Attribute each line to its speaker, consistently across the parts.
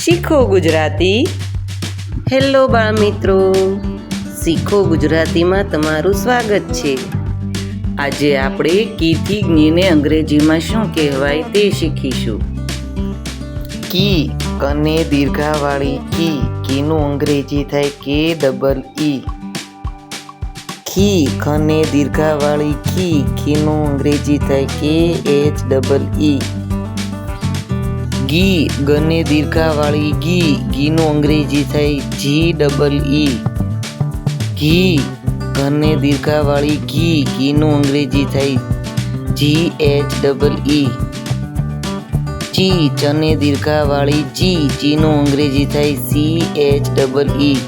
Speaker 1: શીખો ગુજરાતી. હેલો બાળ મિત્રો, શીખો ગુજરાતીમાં તમારું સ્વાગત છે. આજે આપણે કીથી જ્ઞીને અંગ્રેજીમાં શું કહેવાય તે શીખીશું.
Speaker 2: કી કને દીર્ઘાવાળી કી, કીનું અંગ્રેજી થાય કે ડબલ ઈ. ખી ખને દીર્ઘાવાળી ખી, ખીનું અંગ્રેજી થાય કે એચ ડબલ ઈ. ગી ગને દીર્ઘાવાળી ગી, ગીનું અંગ્રેજી થાય જી ડબલ ઈ. ઘી ઘને દીર્ઘાવાળી ઘી, ઘીનું અંગ્રેજી થાય જી એચ ડબલ ઈ. ચી ચને દીર્ઘાવાળી ચી, ચીનું અંગ્રેજી થાય સી એચ ડબલ ઈ.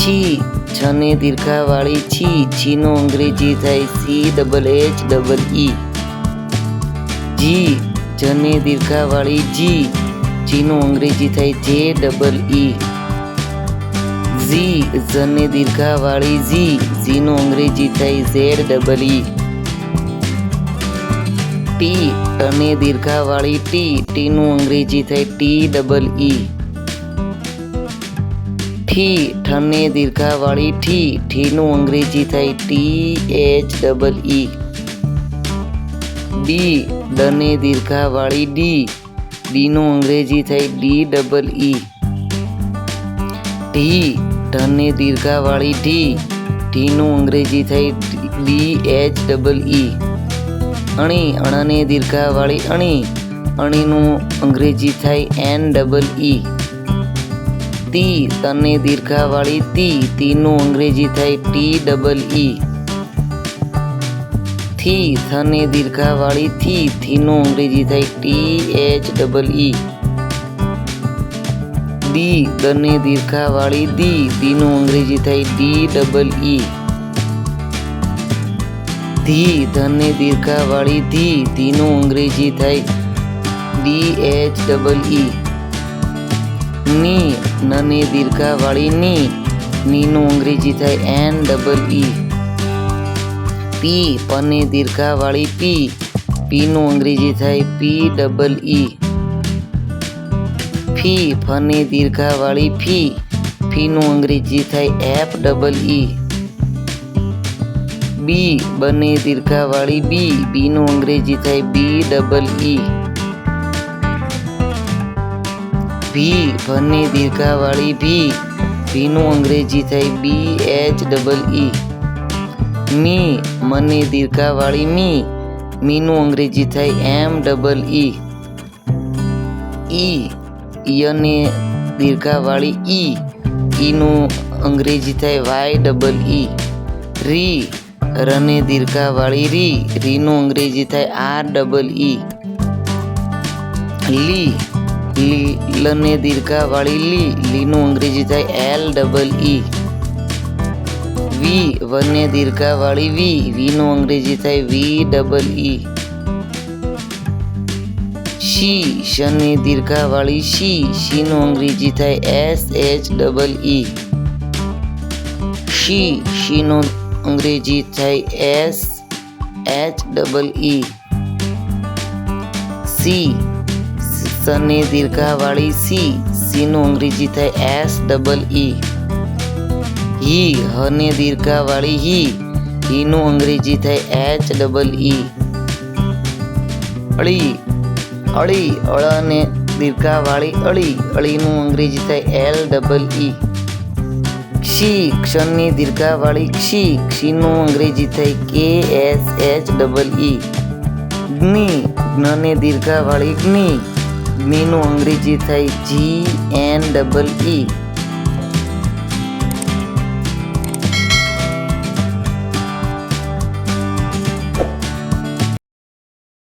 Speaker 2: છી છને દીર્ઘાવાળી છી, છીનું અંગ્રેજી થાય C double H double E. જી જને દીર્ઘાવાળી જી, જીનું અંગ્રેજી થાય જે ડબલ ઈ. ઝી ઝને દીર્ઘાવાળી ઝી, ઝીનું અંગ્રેજી થાય ઝેડ ડબલ ઈ. ટી ટને દીર્ઘાવાળી ટી, ટીનું અંગ્રેજી થાય ટી ડબલ ઈ. ઠી ઠને દીર્ઘાવાળી ઠી, ઠીનું અંગ્રેજી થાય ટી એચ ડબલ ઈ. ડી ડને દીર્ઘાવાળી ડી, ડીનું અંગ્રેજી થાય ડી ડબલ ઈ. ઢી ઢને દીર્ઘાવાળી ઢી, ઢીનું અંગ્રેજી થાય ડી એચ ડબલ ઈ. અણી અણને દીર્ઘાવાળી અણી, અણીનું અંગ્રેજી થાય એન ડબલ ઈ. તી તને દીર્ઘાવાળી તી, તીનું અંગ્રેજી થાય ટી ડબલ ઈ. થી થને દીર્ઘાવાળી થી, થીનું અંગ્રેજી થાય ટી એચ ડબલ ઈ. દી દને દીર્ઘાવાળી દી, દીનું અંગ્રેજી થાય ડી ડબલ ઈ. ધી ધને દીર્ઘાવાળી ધી, ધીનું અંગ્રેજી થાય ડી એચ ડબલ ઈ. ની નને દીર્ઘાવાળી ની, નીનું અંગ્રેજી થાય એન ડબલ ઈ. પી પને દીર્ઘાવાળી પી, પીનું અંગ્રેજી થાય પી ડબલ ઈ. ફી ફને દીર્ઘાવાળી ફી, ફીનું અંગ્રેજી થાય એફ ડબલ ઈ. બી બને દીર્ઘાવાળી બી, બીનું અંગ્રેજી થાય બી ડબલ ઈ. ભી ભને દીર્ઘાવાળી ભી, ભીનું અંગ્રેજી થાય બી એચ ડબલ ઈ. મી મને દીર્ઘાવાળી મી, મીનું અંગ્રેજી થાય એમ ડબલ ઈ. ઈ યને દીર્ઘાવાળી ઈ, ઈનું અંગ્રેજી થાય વાય ડબલ ઈ. રી રને દીર્ઘાવાળી રી, રીનું અંગ્રેજી થાય આર ડબલ ઈ. લી લને દીર્ઘાવાળી લી, લીનું અંગ્રેજી થાય એલ ડબલ ઈ. વી વને દીર્ઘાવાળી વી, વીનું અંગ્રેજી થાય વી ડબલ ઈ. શી શને દીર્ઘાવાળી શી, શીનું અંગ્રેજી થાય એસ એચ ડબલ ઈ. શી શીનું અંગ્રેજી થાય એસ એચ ડબલ ઈ. સી સને દીર્ઘાવાળી સી, સીનું અંગ્રેજી થાય એસ ડબલ ઈ. હી હને દીર્ઘાવાળી હી, હીનું અંગ્રેજી થાય એચ ડબલ ઈ. અળી અળી અળને દીર્ઘાવાળી અળી, અળીનું અંગ્રેજી થાય એલ ડબલ ઈ. ક્ષી ક્ષની દીર્ઘાવાળી ક્ષી, ક્ષીનું અંગ્રેજી થાય કે એસ એચ ડબલ ઈ. જ્ઞી જ્ઞને દીર્ઘાવાળી જ્ઞી, જ્ઞીનું અંગ્રેજી થાય જી એન ડબલ ઈ.